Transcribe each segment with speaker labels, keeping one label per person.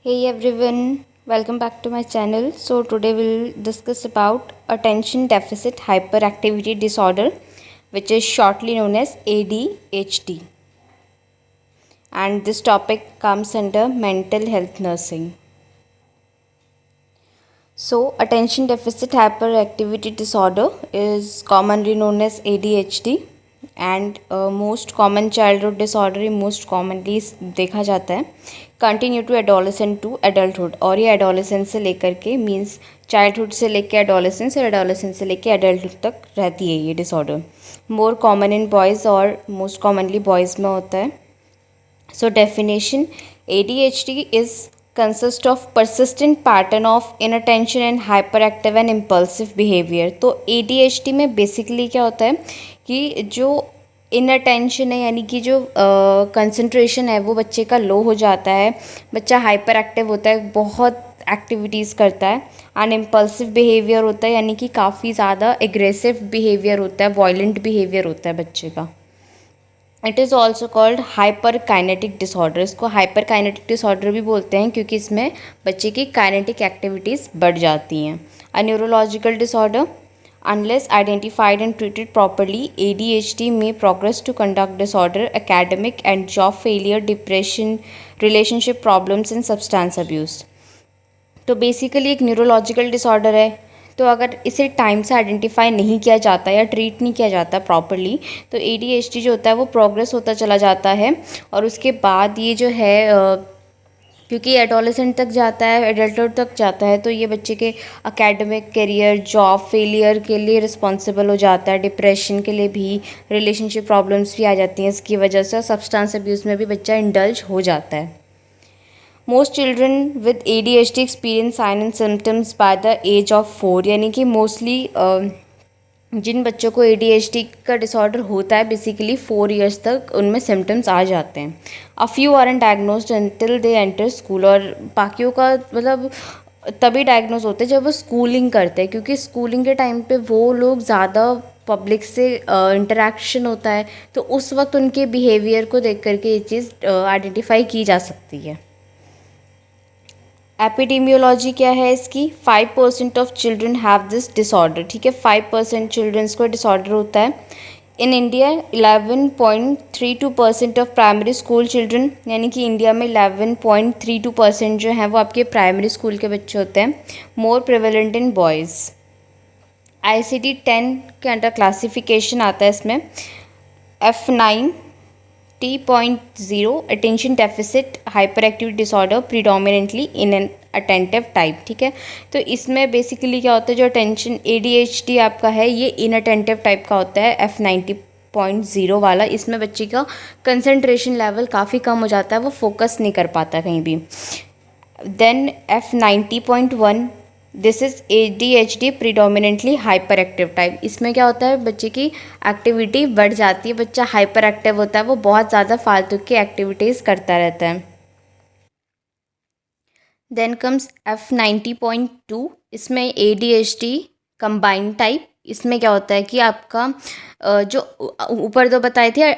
Speaker 1: Hey everyone, welcome back to my channel. So today we'll discuss about attention deficit hyperactivity disorder, which is shortly known as ADHD. And this topic comes under mental health nursing. So attention deficit hyperactivity disorder is commonly known as ADHD and most common childhood disorder most commonly देखा जाता है continue to adolescent to adulthood और ये adolescence से लेकर के means childhood से लेकर एडोलेसेंस और एडोलेसेंस से लेकर एडल्टहुड तक रहती है ये disorder more common in boys और मोस्ट कॉमनली बॉयज़ में होता है. So definition, ADHD is consist of persistent pattern of inattention and hyperactive and impulsive behavior. तो ADHD में बेसिकली क्या होता है कि जो इनअटेंशन है यानी कि जो कंसंट्रेशन है वो बच्चे का लो हो जाता है, बच्चा हाइपर एक्टिव होता है, बहुत एक्टिविटीज़ करता है. एंड इम्पल्सिव बिहेवियर होता है यानी कि काफ़ी ज़्यादा एग्रेसिव बिहेवियर होता है, वॉयलेंट बिहेवियर होता है बच्चे का. It is also called hyper kinetic disorder. इसको हाइपर काइनेटिक डिसऑर्डर भी बोलते हैं क्योंकि इसमें बच्चे की काइनेटिक एक्टिविटीज़ बढ़ जाती हैं. A neurological disorder unless identified and treated properly ADHD में progress to conduct disorder, academic and job failure, depression, relationship problems and substance abuse. तो बेसिकली एक न्यूरोलॉजिकल डिसऑर्डर है. तो अगर इसे टाइम से आइडेंटिफाई नहीं किया जाता या ट्रीट नहीं किया जाता प्रॉपरली तो ADHD जो होता है वो प्रोग्रेस होता चला जाता है और उसके बाद ये जो है क्योंकि एडोलेसेंट तक जाता है, एडल्टहुड तक जाता है, तो ये बच्चे के एकेडमिक करियर, जॉब फेलियर के लिए रिस्पॉन्सिबल हो जाता है, डिप्रेशन के लिए भी, रिलेशनशिप प्रॉब्लम्स भी आ जाती हैं इसकी वजह से, सब्सटेंस अब्यूज़ में भी बच्चा इंडल्ज हो जाता है. Most children with ADHD experience sign and symptoms by the age of 4 यानी कि मोस्टली जिन बच्चों को ADHD का डिसऑर्डर होता है बेसिकली 4 इयर्स तक उनमें सिम्टम्स आ जाते हैं. A few are an diagnosed until they enter school और बाकियों का मतलब तभी डायग्नोज होते हैं जब वो स्कूलिंग करते हैं क्योंकि स्कूलिंग के टाइम पे वो लोग ज़्यादा पब्लिक से इंटरेक्शन होता है तो उस वक्त उनके बिहेवियर को देख करके ये चीज़ आइडेंटिफाई की जा सकती है. एपिडेमियोलॉजी क्या है इसकी, 5% of children have this disorder. ठीक है, 5% चिल्ड्रंस को डिसऑर्डर होता है. In India 11.32% of primary school children यानी कि इंडिया में 11.32% जो हैं वो आपके प्राइमरी स्कूल के बच्चे होते हैं. मोर प्रिवेलेंट इन बॉयज़. ICD-10 के अंडर क्लासिफिकेशन आता है इसमें F9 T.0 attention deficit hyperactivity disorder predominantly in an attentive type. ठीक है, तो इसमें बेसिकली क्या होता है जो अटेंशन ADHD आपका है ये इनअटेंटिव टाइप का होता है F90.0 वाला. इसमें बच्चे का कंसंट्रेशन लेवल काफ़ी कम हो जाता है, वो फोकस नहीं कर पाता कहीं भी. Then F90.1 this is ADHD predominantly hyperactive type. इसमें क्या होता है बच्चे की एक्टिविटी बढ़ जाती है, बच्चा हाइपर एक्टिव होता है, वो बहुत ज़्यादा फालतू की एक्टिविटीज़ करता रहता है. Then comes F90.2. इसमें ADHD कंबाइंड टाइप. इसमें क्या होता है कि आपका जो ऊपर दो बताए थे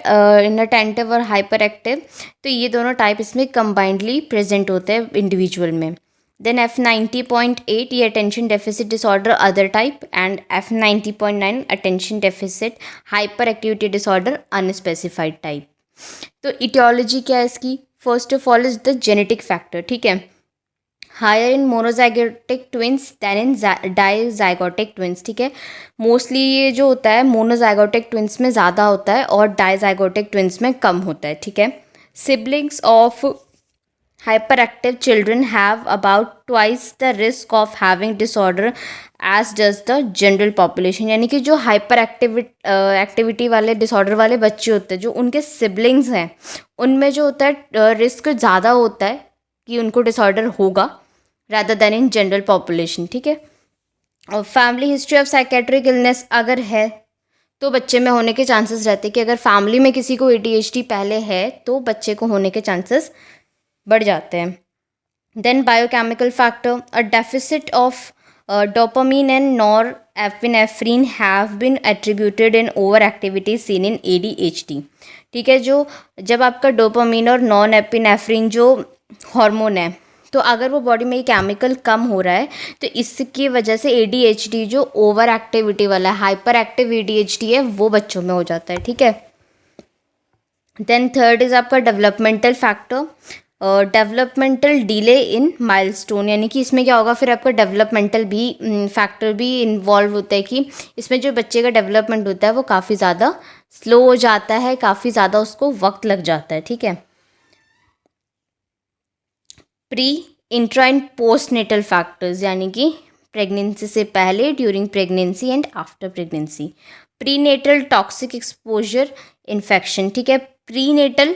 Speaker 1: इनअटेंटिव और हाइपर एक्टिव, तो ये दोनों टाइप इसमें कंबाइंडली प्रेजेंट होते हैं इंडिविजुअल में. देन F90.8 ये attention deficit disorder other type and F90.9 attention deficit hyperactivity disorder unspecified type. तो इटियोलॉजी क्या है इसकी, first of all is the genetic factor. ठीक है, higher in monozygotic twins than in dizygotic twins. ठीक है, mostly ये जो होता है मोनोजाइगोटिक ट्विंस में ज़्यादा होता है और डाइजाइगोटिक ट्विंस में कम होता है. ठीक है, siblings of hyperactive children have about twice the risk of having disorder as does the general population. यानी कि जो हाइपर एक्टिविटी वाले डिसऑर्डर वाले बच्चे होते हैं जो उनके सिबलिंग्स हैं उनमें जो होता है रिस्क ज़्यादा होता है कि उनको डिसऑर्डर होगा rather then in general population. ठीक है, और family history of psychiatric illness अगर है तो बच्चे में होने के चांसेस रहते हैं कि अगर फैमिली में किसी को ADHD पहले है तो बच्चे को होने के चांसेस बढ़ जाते हैं. Then biochemical factor, a deficit of dopamine and norepinephrine have been attributed in overactivity seen in ADHD. ठीक है, जो जब आपका डोपामीन और नॉन एपिनेफ्रीन जो हार्मोन है तो अगर वो बॉडी में ये केमिकल कम हो रहा है तो इसकी वजह से ADHD जो ओवर एक्टिविटी वाला हाइपर एक्टिव ADHD है वो बच्चों में हो जाता है, ठीक है। देन थर्ड इज़ आपका developmental factor, developmental delay in milestone, यानी कि इसमें क्या होगा फिर आपका डेवलपमेंटल भी फैक्टर भी इन्वॉल्व होता है कि इसमें जो बच्चे का डेवलपमेंट होता है वो काफ़ी ज़्यादा स्लो हो जाता है, काफ़ी ज़्यादा उसको वक्त लग जाता है, ठीक है। Pre intra and postnatal factors, यानी कि प्रेगनेंसी से पहले, during pregnancy and after pregnancy. Prenatal toxic exposure infection, ठीक है। प्री नेटल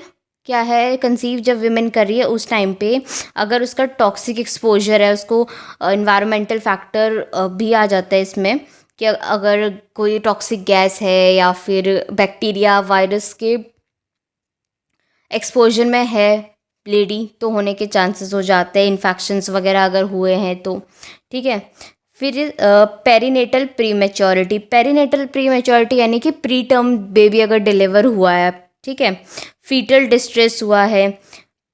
Speaker 1: क्या है, कंसीव जब विमेन कर रही है उस टाइम पे अगर उसका टॉक्सिक एक्सपोजर है, उसको इन्वायरमेंटल फैक्टर भी आ जाता है इसमें कि अगर कोई टॉक्सिक गैस है या फिर बैक्टीरिया वायरस के एक्सपोजर में है लेडी तो होने के चांसेस हो जाते हैं, इन्फेक्शंस वगैरह अगर हुए हैं तो, ठीक है। फिर पेरीनेटल प्रीमेच्योरिटी, पेरीनेटल प्रीमेच्योरिटी यानी कि प्री टर्म बेबी अगर डिलीवर हुआ है, ठीक है। फीटल डिस्ट्रेस हुआ है।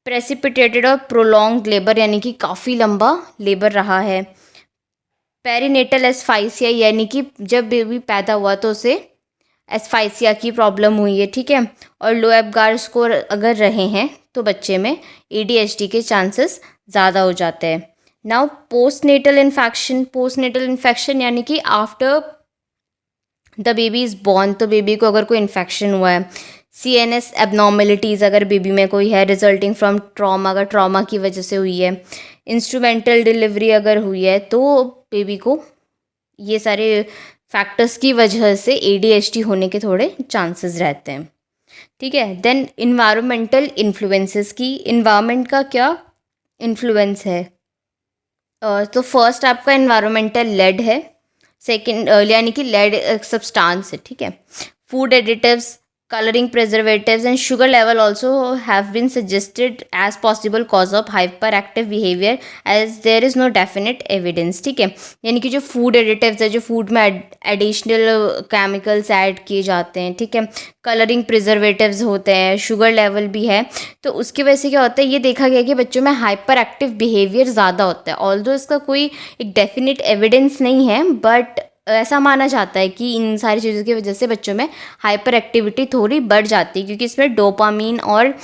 Speaker 1: प्रेसिपिटेटेड और प्रोलॉन्ग लेबर, यानी कि काफ़ी लंबा लेबर रहा है। पेरीनेटल एस्फाइसिया, यानी कि जब बेबी पैदा हुआ तो उसे एस्फाइसिया की प्रॉब्लम हुई है, ठीक है। और लो एब्गार स्कोर अगर रहे हैं तो बच्चे में ADHD के चांसेस ज़्यादा हो जाते हैं। Now postnatal infection, postnatal infection यानी कि after the baby is born, तो बेबी को अगर कोई इन्फेक्शन हुआ है, CNS एबनॉर्मेलिटीज़ अगर बेबी में कोई है रिजल्टिंग फ्रॉम ट्रॉमा, अगर ट्रॉमा की वजह से हुई है, इंस्ट्रूमेंटल डिलीवरी अगर हुई है तो बेबी को ये सारे फैक्टर्स की वजह से ADHD होने के थोड़े चांसेस रहते हैं, ठीक है। देन इन्वायरमेंटल इन्फ्लुएंसेस की, इन्वायरमेंट का क्या इन्फ्लुएंस है, तो फर्स्ट आपका इन्वायरमेंटल लेड है, सेकंड यानी कि लेड सब्सटेंस है, ठीक है। Food additives, coloring preservatives and sugar level also have been suggested as possible cause of hyperactive behavior as there is no definite evidence, ठीक है। यानी कि जो फूड एडिटिव्स है, जो फूड में एडिशनल केमिकल्स ऐड किए जाते हैं, ठीक है, कलरिंग प्रिजर्वेटिव्स होते हैं, शुगर लेवल भी है, तो उसकी वजह से क्या होता है ये देखा गया कि बच्चों में हाइपर एक्टिव बिहेवियर ज़्यादा होता है। ऑल्दो इसका कोई एक डेफिनेट एविडेंस नहीं है बट ऐसा माना जाता है कि इन सारी चीज़ों की वजह से बच्चों में हाइपर एक्टिविटी थोड़ी बढ़ जाती है क्योंकि इसमें डोपामीन और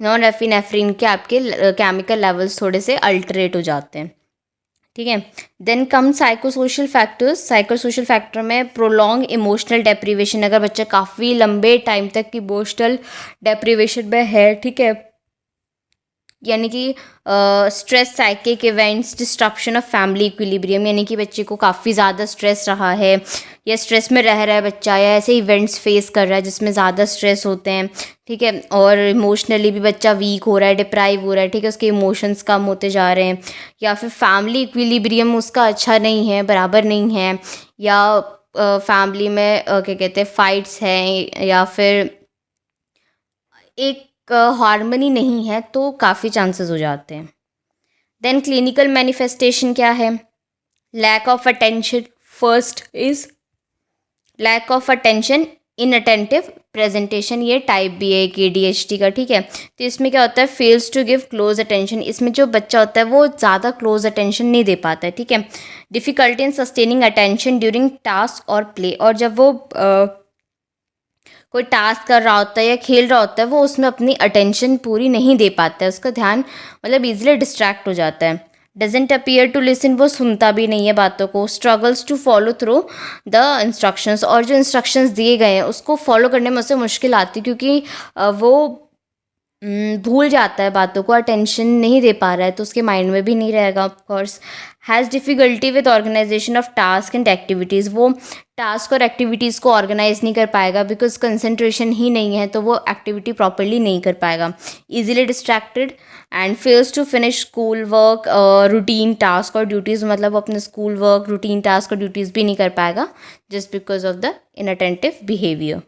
Speaker 1: नॉन एफिनेफ्रिन के आपके केमिकल लेवल्स थोड़े से अल्टरेट हो जाते हैं, ठीक है। Then come psychosocial factors, psychosocial factor में प्रोलॉन्ग इमोशनल डेप्रीवेशन, अगर बच्चा काफ़ी लंबे टाइम तक इमोशनल डेप्रीवेशन में है, ठीक है, यानी कि stress psychic events, disruption of family equilibrium, यानी कि बच्चे को काफ़ी ज़्यादा स्ट्रेस रहा है या स्ट्रेस में रह रहा है बच्चा या ऐसे इवेंट्स फेस कर रहा है जिसमें ज़्यादा स्ट्रेस होते हैं, ठीक है, और इमोशनली भी बच्चा वीक हो रहा है, डिप्राइव हो रहा है, ठीक है, उसके इमोशंस कम होते जा रहे हैं, या फिर फैमिली इक्विलिब्रियम उसका अच्छा नहीं है, बराबर नहीं है, या फैमिली में क्या कहते हैं फाइट्स हैं या फिर एक हार्मनी नहीं है, तो काफ़ी चांसेस हो जाते हैं। देन क्लिनिकल मैनिफेस्टेशन क्या है, lack of attention, first is lack of attention, inattentive presentation, ये टाइप भी है एक ADHD का, ठीक है। तो इसमें क्या होता है, fails to give close attention, इसमें जो बच्चा होता है वो ज़्यादा क्लोज अटेंशन नहीं दे पाता है, ठीक है। Difficulty in sustaining attention during task और प्ले, और जब वो कोई टास्क कर रहा होता है या खेल रहा होता है वो उसमें अपनी अटेंशन पूरी नहीं दे पाता है, उसका ध्यान मतलब ईजिली डिस्ट्रैक्ट हो जाता है। डजेंट अपीयर टू लिसन, वो सुनता भी नहीं है बातों को। Struggles to follow through the instructions, और जो इंस्ट्रक्शंस दिए गए हैं उसको फॉलो करने में उसे मुश्किल आती है क्योंकि वो भूल जाता है बातों को, अटेंशन नहीं दे पा रहा है तो उसके माइंड में भी नहीं रहेगा। Of course has difficulty with organisation of task and activities, वो टास्क और एक्टिविटीज़ को ऑर्गेनाइज नहीं कर पाएगा बिकॉज कंसंट्रेशन ही नहीं है तो वो एक्टिविटी प्रॉपरली नहीं कर पाएगा। Easily distracted and fails to finish school work, routine task और ड्यूटीज़, मतलब अपने स्कूल वर्क रूटीन टास्क और ड्यूटीज़ भी नहीं कर पाएगा just because of the inattentive behaviour.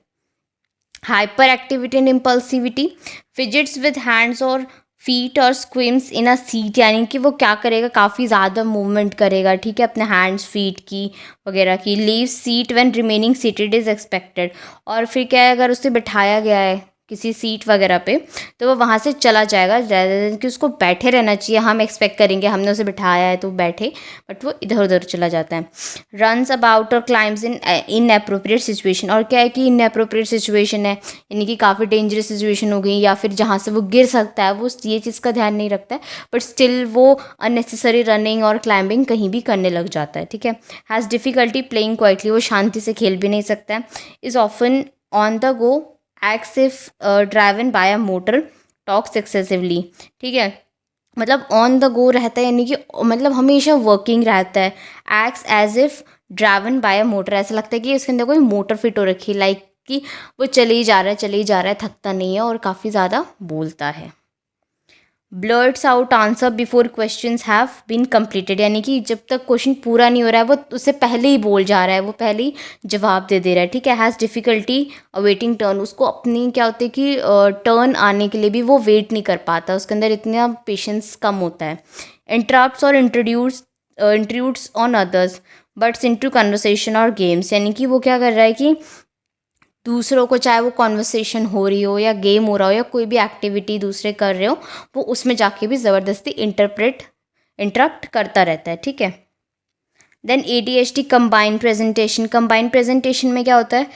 Speaker 1: Hyperactivity and impulsivity, fidgets with hands और फीट और स्क्विम्स इन अ सीट, यानी कि वो क्या करेगा, काफ़ी ज़्यादा मूवमेंट करेगा, ठीक है, अपने हैंड्स फीट की वगैरह की। Leave seat when remaining seated is expected, और फिर क्या है अगर उसे बिठाया गया है किसी सीट वगैरह पे, तो वो वहाँ से चला जाएगा, rather than कि उसको बैठे रहना चाहिए। हम एक्सपेक्ट करेंगे हमने उसे बिठाया है तो बैठे, बट वो इधर उधर चला जाता है। रन्स अबाउट और क्लाइम्स इन इनअप्रोप्रिएट सिचुएशन, और क्या है कि इनअप्रोप्रिएट सिचुएशन है, यानी कि काफ़ी डेंजरस सिचुएशन हो गई, या फिर जहाँ से वो गिर सकता है, वो ये चीज़ का ध्यान नहीं रखता है, बट स्टिल वो अननेसेसरी रनिंग और क्लाइंबिंग कहीं भी करने लग जाता है, ठीक है। हैज़ डिफ़िकल्टी प्लेइंग क्वाइटली, वो शांति से खेल भी नहीं सकता है। Is often on the go, acts if driven by a motor, talks excessively, ठीक है। मतलब ऑन द गो रहता है, यानी कि मतलब हमेशा वर्किंग रहता है। Acts as if driven by a motor, ऐसा लगता है कि उसके अंदर कोई मोटर फिट हो रखी है, लाइक कि वो चले ही जा रहा है चले ही जा रहा है, थकता नहीं है और काफ़ी ज़्यादा बोलता है। Blurts out answer before questions have been completed, यानी कि जब तक क्वेश्चन पूरा नहीं हो रहा है वो उससे पहले ही बोल जा रहा है, वो पहले ही जवाब दे रहा है, ठीक है। हैज़ डिफ़िकल्टी अवेटिंग टर्न, उसको अपनी क्या होता है कि टर्न आने के लिए भी वो वेट नहीं कर पाता, उसके अंदर इतना पेशेंस कम होता है। इंटरप्ट्स और intrudes on others butts into conversation और गेम्स, यानी कि वो क्या कर रहा है कि दूसरों को, चाहे वो कॉन्वर्सेशन हो रही हो या गेम हो रहा हो या कोई भी एक्टिविटी दूसरे कर रहे हो, वो उसमें जाके भी ज़बरदस्ती इंटरप्ट करता रहता है, ठीक है। Then ADHD combined presentation, combined presentation में क्या होता है,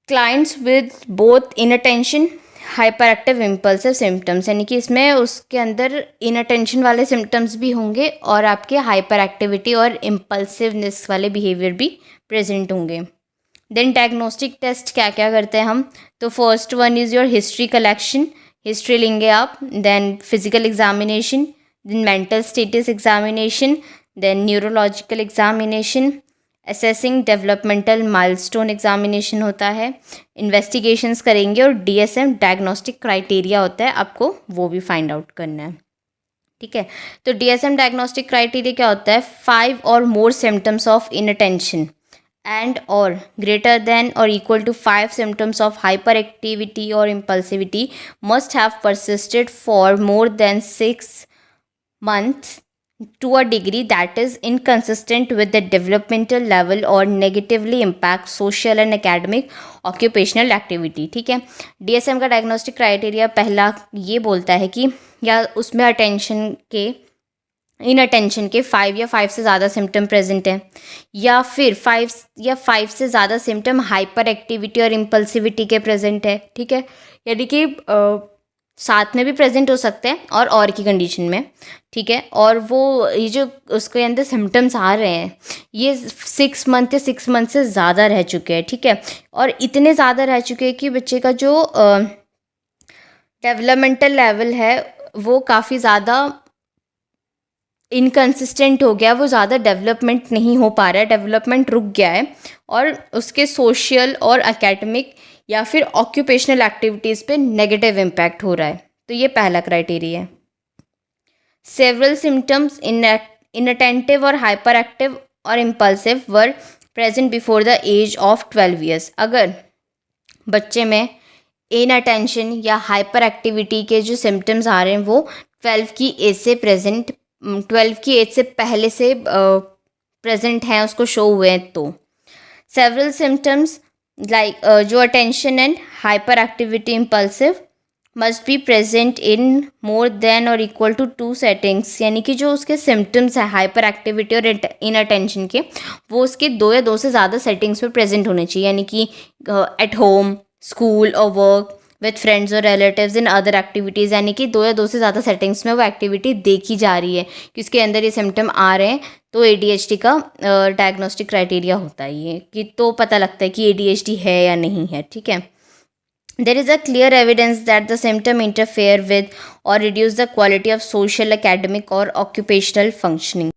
Speaker 1: clients with both inattention hyperactive impulsive symptoms, यानी कि इसमें उसके अंदर इनअटेंशन वाले सिम्टम्स भी होंगे और आपके हाइपर एक्टिविटी और इम्पल्सिवनेस वाले बिहेवियर भी प्रेजेंट होंगे। देन डायग्नोस्टिक टेस्ट क्या क्या करते हैं हम, तो first one is your history collection, history लेंगे आप, then physical examination, then mental status examination, then neurological examination, assessing developmental milestone examination होता है, इन्वेस्टिगेशंस करेंगे, और DSM डायग्नोस्टिक क्राइटेरिया होता है, आपको वो भी फाइंड आउट करना है, ठीक है। तो DSM डायग्नोस्टिक क्राइटेरिया क्या होता है, 5 और more symptoms of inattention and or greater than or equal to 5 symptoms of hyperactivity or impulsivity must have persisted for more than 6 months to a degree that is inconsistent with the developmental level or negatively impact social and academic occupational activity, ठीक है। DSM का diagnostic criteria पहला ये बोलता है कि या उसमें इनअटेंशन के 5 या 5 से ज़्यादा सिम्टम प्रेजेंट हैं, या फिर 5 या 5 से ज़्यादा सिम्टम हाइपर एक्टिविटी और इम्पल्सिविटी के प्रेजेंट है, ठीक है। यानी कि साथ में भी प्रेजेंट हो सकते हैं और की कंडीशन में, ठीक है। और वो ये जो उसके अंदर सिम्टम्स आ रहे हैं ये 6 मंथ या 6 मंथ से ज़्यादा रह चुके हैं, ठीक है। और इतने ज़्यादा रह चुके हैं कि बच्चे का जो डेवलपमेंटल लेवल है वो काफ़ी ज़्यादा इनकंसिस्टेंट हो गया, वो ज़्यादा डेवलपमेंट नहीं हो पा रहा है, डेवलपमेंट रुक गया है, और उसके सोशल और एकेडमिक या फिर ऑक्यूपेशनल एक्टिविटीज़ पे नेगेटिव इम्पैक्ट हो रहा है। तो ये पहला क्राइटेरिया है। सेवरल सिम्टम्स इनअटेंटिव और हाइपर एक्टिव और impulsive were present before the age of 12 years, अगर बच्चे में इनअटेंशन या हाइपर एक्टिविटी के जो सिम्टम्स आ रहे हैं वो 12 की एज से पहले से प्रेजेंट हैं, उसको शो हुए हैं, तो सेवरल सिम्टम्स लाइक जो attention and hyper activity impulsive must be present in more than और इक्वल टू 2 सेटिंग्स, यानी कि जो उसके सिम्टम्स हैं हाइपर एक्टिविटी और इनअटेंशन के, वो उसके 2 या 2 से ज़्यादा सेटिंग्स में प्रेजेंट होने चाहिए, यानी कि एट होम, स्कूल और वर्क, विथ फ्रेंड्स और रिलेटिव्स इन अदर एक्टिविटीज़, यानी कि 2 या 2 से ज़्यादा सेटिंग्स में वो एक्टिविटी देखी जा रही है कि उसके अंदर ये सिम्टम आ रहे हैं, तो ADHD का डायग्नोस्टिक क्राइटेरिया होता है ये, कि तो पता लगता है कि ADHD है या नहीं है, ठीक है। There is a clear evidence that the symptom interfere with or reduce the quality of social, academic or occupational functioning.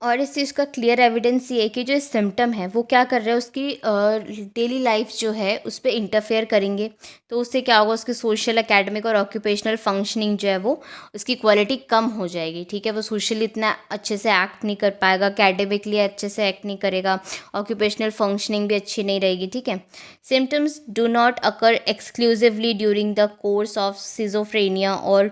Speaker 1: और इस चीज़ का क्लियर एविडेंस ये है कि जो सिम्टम है वो क्या कर रहे हैं, उसकी डेली लाइफ जो है उस पर इंटरफेयर करेंगे, तो उससे क्या होगा, उसकी सोशल, एकेडमिक और ऑक्यूपेशनल फंक्शनिंग जो है वो उसकी क्वालिटी कम हो जाएगी, ठीक है। वो सोशली इतना अच्छे से एक्ट नहीं कर पाएगा, एकेडमिकली अच्छे से एक्ट नहीं करेगा, ऑक्यूपेशनल फंक्शनिंग भी अच्छी नहीं रहेगी, ठीक है। Symptoms do not occur exclusively during the course of schizophrenia और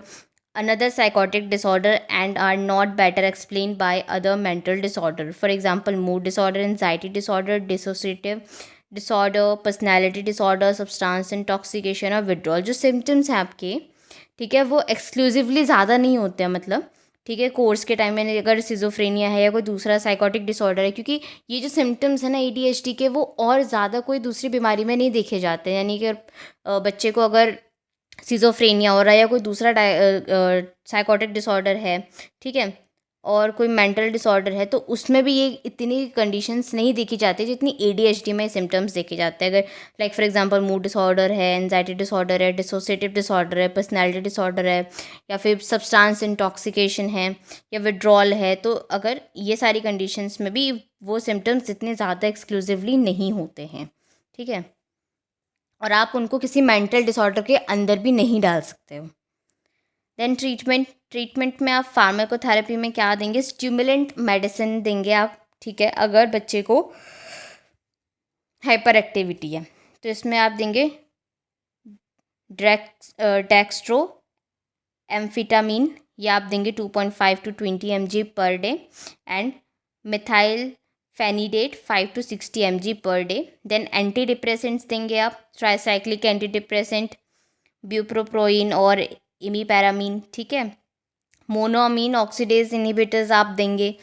Speaker 1: another psychotic disorder and are not better explained by other mental disorder, for example mood disorder, anxiety disorder, dissociative disorder, personality disorder, substance intoxication और withdrawal. जो symptoms हैं आपके, ठीक है, वो exclusively ज़्यादा नहीं होते हैं, मतलब ठीक है, कोर्स के टाइम में अगर सिजोफ्रेनिया है या कोई दूसरा साइकोटिक डिसऑर्डर है, क्योंकि ये जो सिम्टम्स हैं ना ADHD के, वो और ज़्यादा कोई दूसरी बीमारी में नहीं देखे जाते हैं। यानी कि बच्चे को अगर सिजोफ्रेनिया हो रहा है या कोई दूसरा साइकोटिक डिसऑर्डर है, ठीक है, और कोई मेंटल डिसऑर्डर है, तो उसमें भी ये इतनी कंडीशंस नहीं देखी जाती जितनी ADHD में सिम्टम्स देखे जाते हैं। अगर like for example mood disorder है, एंजाइटी डिसऑर्डर है, डिसोसिएटिव डिसऑर्डर है, पर्सनैलिटी डिसऑर्डर है, या फिर सब्सटेंस इंटॉक्सिकेशन है या विड्रॉल है, तो अगर ये सारी कंडीशंस में भी वो सिम्टम्स इतने ज़्यादा एक्सक्लूसिवली नहीं होते हैं, ठीक है, और आप उनको किसी मेंटल डिसऑर्डर के अंदर भी नहीं डाल सकते हो। देन ट्रीटमेंट में आप फार्माकोथेरेपी में क्या देंगे, स्टिमुलेंट मेडिसिन देंगे आप, ठीक है, अगर बच्चे को हाइपर एक्टिविटी है तो इसमें आप देंगे डेक्स्ट्रो एम्फिटामिन, या आप देंगे 2.5 to 20 mg per day, and methylphenidate 5 to 60 mg per day. Then antidepressants देंगे आप, ट्राईसाइक्लिक एंटी डिप्रेसेंट, ब्यूप्रोप्रोइन और इमीपैरामीन, ठीक है। मोनोअमीन ऑक्सीडेज इनहिबिटर्स आप देंगे,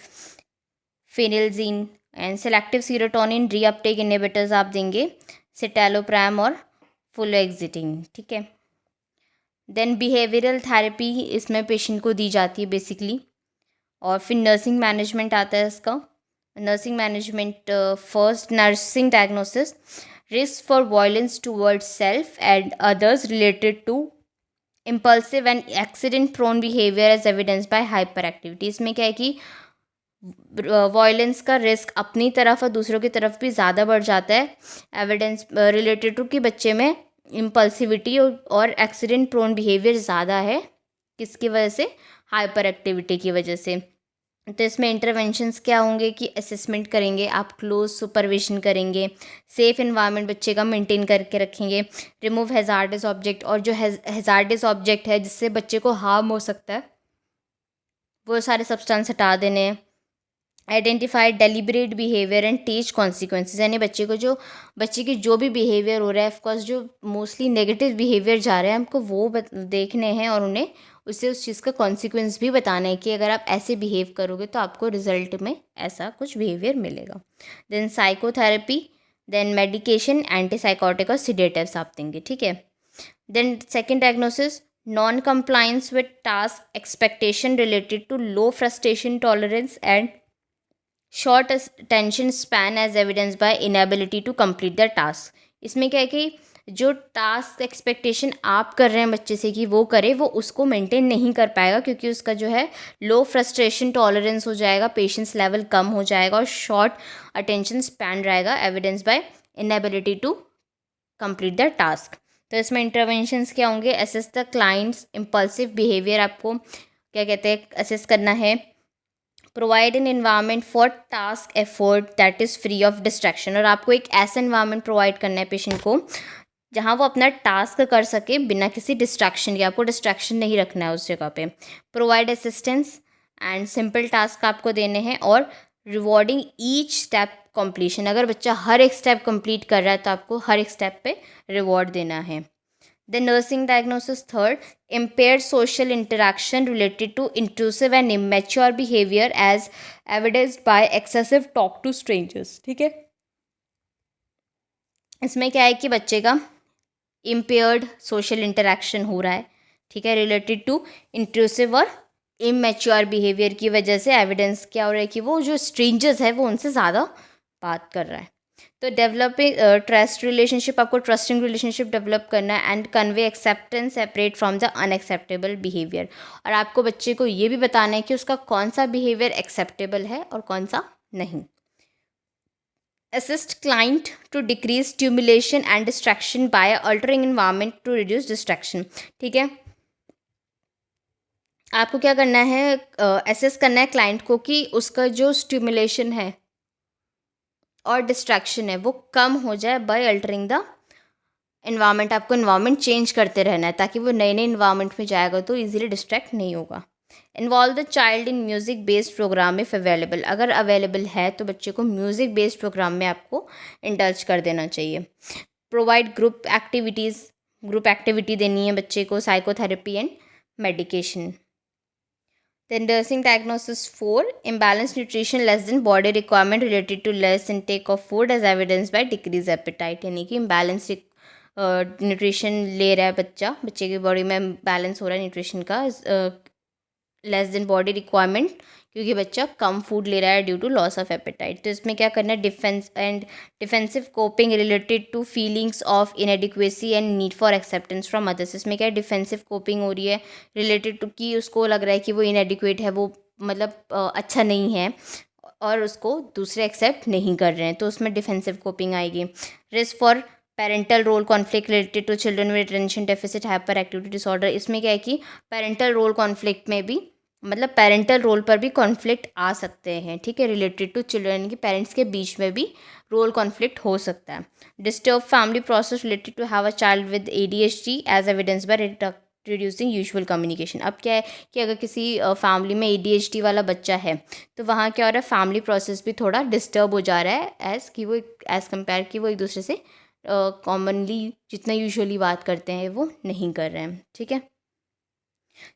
Speaker 1: phenelzine, and selective serotonin reuptake inhibitors आप देंगे, सिटैलोप्रैम और फ्लोएक्सिटिन, ठीक है। देन बिहेवियरल थेरेपी इसमें पेशेंट को दी जाती है बेसिकली, और फिर नर्सिंग मैनेजमेंट आता है इसका। Nursing management, first nursing diagnosis, risk for violence towards self and others related to impulsive and accident prone behaviour as evidence by hyperactivity. इसमें क्या है कि वायलेंस का रिस्क अपनी तरफ और दूसरों की तरफ भी ज़्यादा बढ़ जाता है, एविडेंस रिलेटेड टू कि बच्चे में इम्पल्सिविटी और एक्सीडेंट प्रोन बिहेवियर ज़्यादा है, किसकी वजह से, हाइपर एक्टिविटी की वजह से। तो इसमें इंटरवेंशंस क्या होंगे कि असेसमेंट करेंगे आप, क्लोज सुपरविजन करेंगे, सेफ इन्वायरमेंट बच्चे का मेंटेन करके रखेंगे, रिमूव हैजार्डस ऑब्जेक्ट, और जो हैजार्डस ऑब्जेक्ट है जिससे बच्चे को हार्म हो सकता है वो सारे सब्सटेंस हटा देने हैं। Identify deliberate behaviour and teach consequences, यानी बच्चे की जो भी बिहेवियर हो रहा है, ऑफकोर्स जो मोस्टली नेगेटिव बिहेवियर जा रहे हैं हमको वो देखने हैं, और उन्हें उससे उस चीज़ का कॉन्सिक्वेंस भी बताना है कि अगर आप ऐसे बिहेव करोगे तो आपको रिजल्ट में ऐसा कुछ बिहेवियर मिलेगा। Then psychotherapy, then medication, antipsychotic और सिडेटिव्स आप देंगे, ठीक है। Then second diagnosis, non compliance with task expectation related to low frustration tolerance and short attention span as evidence by inability to complete the task. इसमें क्या है कि जो टास्क एक्सपेक्टेशन आप कर रहे हैं बच्चे से कि वो करे, वो उसको मेंटेन नहीं कर पाएगा, क्योंकि उसका जो है लो फ्रस्ट्रेशन टॉलरेंस हो जाएगा, पेशेंस लेवल कम हो जाएगा और शॉर्ट अटेंशन स्पैन रहेगा, evidence by inability to complete the task. तो इसमें इंटरवेंशंस क्या होंगे, assess the client's impulsive behaviour, आपको क्या कहते हैं असेस करना है। Provide an environment for task effort that is free of distraction, और आपको एक ऐसा एनवायरनमेंट प्रोवाइड करना है पेशेंट को जहाँ वो अपना टास्क कर सके बिना किसी डिस्ट्रैक्शन के, आपको डिस्ट्रैक्शन नहीं रखना है उस जगह पे। Provide assistance and simple task आपको देने हैं, और रिवॉर्डिंग ईच स्टेप कंप्लीशन, अगर बच्चा हर एक स्टेप कंप्लीट कर रहा है तो आपको हर एक स्टेप पे रिवॉर्ड देना है। The nursing diagnosis third, impaired social interaction related to intrusive and immature behavior as evidenced by excessive talk to strangers, ठीक है। इसमें क्या है कि बच्चे का impaired social interaction हो रहा है, ठीक है, related to intrusive और immature behavior की वजह से एविडेंस क्या हो रहा है कि वो जो strangers है वो उनसे ज़्यादा बात कर रहा है। तो डेवलपिंग ट्रस्ट रिलेशनशिप, आपको ट्रस्टिंग रिलेशनशिप डेवलप करना है, and convey acceptance separate from the unacceptable behaviour, और आपको बच्चे को ये भी बताना है कि उसका कौन सा बिहेवियर एक्सेप्टेबल है और कौन सा नहीं। Assist client to decrease stimulation and distraction by altering environment to reduce distraction, ठीक है। आपको क्या करना है, असेस करना है क्लाइंट को कि उसका जो स्टिमुलेशन है और डिस्ट्रैक्शन है वो कम हो जाए बाय अल्टरिंग द एनवायरनमेंट। आपको एनवायरनमेंट चेंज करते रहना है ताकि वो नए नए एनवायरनमेंट में जाएगा तो इजीली डिस्ट्रैक्ट नहीं होगा। Involve the child in music based programme if available, अगर अवेलेबल है तो बच्चे को म्यूज़िक बेस्ड प्रोग्राम में आपको इंडल्ज कर देना चाहिए। Provide group activities, group activity देनी है बच्चे को, psychotherapy and medication. Then nursing diagnosis 4, imbalanced nutrition less than body requirement related to less intake of food as evidenced by decreased appetite, यानी कि इम्बैलेंस न्यूट्रिशन ले रहा है बच्चा, बच्चे की बॉडी में बैलेंस हो रहा है न्यूट्रिशन का लेस देन बॉडी रिक्वायरमेंट, क्योंकि बच्चा कम फूड ले रहा है due to loss of appetite. तो इसमें क्या करना है, defensive coping related to feelings of inadequacy and need for acceptance from others. इसमें क्या है, डिफेंसिव कोपिंग हो रही है रिलेटेड टू कि उसको लग रहा है कि वो इनएडिक्वेट है, वो मतलब अच्छा नहीं है और उसको दूसरे एक्सेप्ट नहीं कर रहे हैं, तो उसमें डिफेंसिव कोपिंग आएगी। Risk for parental role conflict related to children with attention deficit hyperactivity disorder. इसमें क्या है कि पेरेंटल रोल कॉन्फ्लिक्ट में भी मतलब पेरेंटल रोल पर भी कॉन्फ्लिक्ट आ सकते हैं, ठीक है, रिलेटेड टू चिल्ड्रन की पेरेंट्स के बीच में भी रोल कॉन्फ्लिक्ट हो सकता है। Disturb family process related to have a child with ADHD as evidence by reducing usual communication. अब क्या है कि अगर किसी फैमिली में ADHD वाला बच्चा है तो वहाँ क्या हो रहा है, फैमिली प्रोसेस भी थोड़ा डिस्टर्ब हो जा रहा है एज़ कम्पेयर कि वो एक दूसरे से कॉमनली जितना यूजुअली बात करते हैं वो नहीं कर रहे हैं, ठीक है।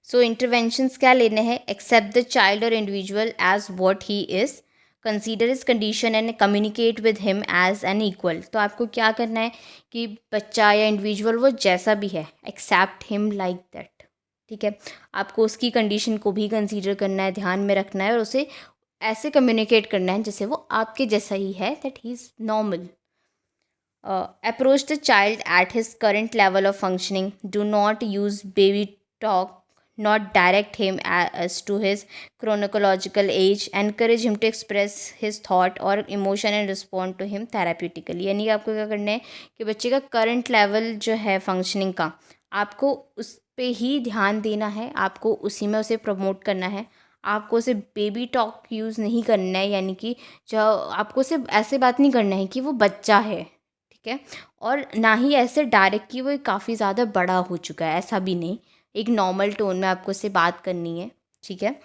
Speaker 1: सो इंटरवेंशंस क्या लेने हैं, एक्सेप्ट द चाइल्ड और individual as what he is, consider his condition and communicate with him as an equal. तो आपको क्या करना है कि बच्चा या इंडिविजुअल वो जैसा भी है, एक्सेप्ट हिम लाइक दैट, ठीक है। आपको उसकी कंडीशन को भी कंसीडर करना है, ध्यान में रखना है और उसे ऐसे कम्युनिकेट करना है जैसे वो आपके जैसा ही है, that he is normal. Approach the child at his current level of functioning. Do not use baby talk. Not direct him as to his chronological age. Encourage him to express his thought or emotion and respond to him therapeutically. यानी कि आपको क्या करना है कि बच्चे का current level जो है फंक्शनिंग का, आपको उस पे ही ध्यान देना है, आपको उसी में उसे प्रमोट करना है। आपको उसे बेबी टॉक यूज़ नहीं करना है, यानी कि जो आपको सिर्फ ऐसे बात नहीं करना है कि वो बच्चा है, ठीक है, और ना ही ऐसे डायरेक्ट कि वो काफ़ी ज़्यादा बड़ा हो चुका है, ऐसा भी नहीं। एक नॉर्मल टोन में आपको उससे बात करनी है, ठीक है,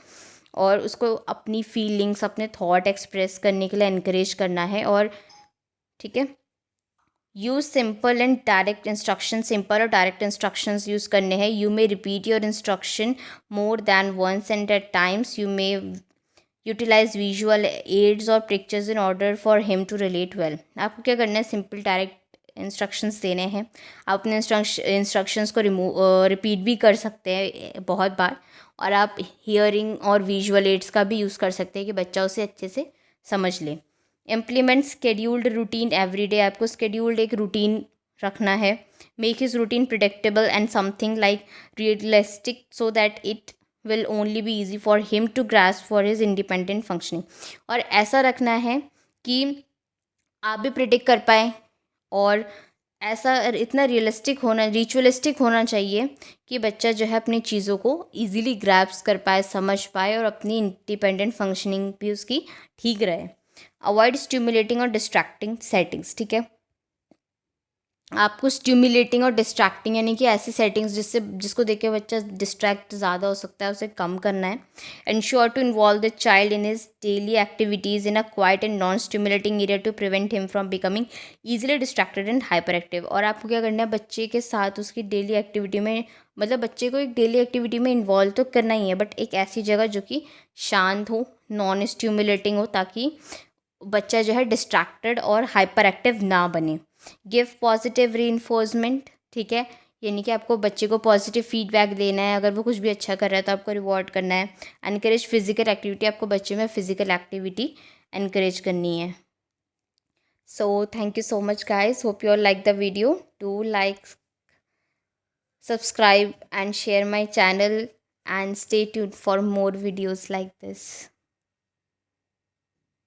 Speaker 1: और उसको अपनी फीलिंग्स, अपने थॉट एक्सप्रेस करने के लिए इनकरेज करना है, और ठीक है, use simple and direct instruction, simple और डायरेक्ट इंस्ट्रक्शंस यूज़ करने हैं। You may repeat your instruction more than once and at times you may utilise visual aids और pictures in order for him to relate well. आपको क्या करना है, simple direct instructions देने हैं। आप अपने इंस्ट्रक्शंस को रिपीट भी कर सकते हैं बहुत बार, और आप हियरिंग और विजुअल एड्स का भी यूज़ कर सकते हैं कि बच्चा उसे अच्छे से समझ ले। Implement scheduled routine every day, आपको स्केड्यूल्ड एक रूटीन रखना है। Make his routine predictable and something like realistic so that it will only be easy for him to grasp for his independent functioning। और ऐसा रखना है कि आप भी प्रिडिक्ट कर पाए, और ऐसा इतना रियलिस्टिक होना, रिचुअलिस्टिक होना चाहिए कि बच्चा जो है अपनी चीज़ों को ईजिली ग्रैप्स कर पाए, समझ पाए, और अपनी इंडिपेंडेंट फंक्शनिंग भी उसकी ठीक रहे। अवॉइड स्टिमुलेटिंग और डिस्ट्रैक्टिंग सेटिंग्स, ठीक है। आपको स्टिमुलेटिंग और डिस्ट्रैक्टिंग यानी कि ऐसी सेटिंग्स जिसको देख के बच्चा डिस्ट्रैक्ट ज़्यादा हो सकता है, उसे कम करना है। Ensure to involve the child in his daily activities in a quiet and non stimulating area to prevent him from becoming easily distracted and hyperactive. और आपको क्या करना है, बच्चे के साथ उसकी डेली एक्टिविटी में, मतलब बच्चे को एक डेली एक्टिविटी में इन्वॉल्व तो करना ही है, बट एक ऐसी जगह जो कि शांत हो, नॉन स्टिमुलेटिंग हो, ताकि बच्चा जो है डिस्ट्रैक्टेड और हाइपर एक्टिव ना बने। गिव पॉजिटिव रीइंफोर्समेंट, ठीक है, यानी कि आपको बच्चे को पॉजिटिव फीडबैक देना है। अगर वो कुछ भी अच्छा कर रहा है तो आपको रिवॉर्ड करना है। एनकरेज फिजिकल एक्टिविटी, आपको बच्चे में फिजिकल एक्टिविटी एनकरेज करनी है। So thank you so much guys, hope you all like the video. Do like, subscribe and share my channel, and stay tuned for more videos like this.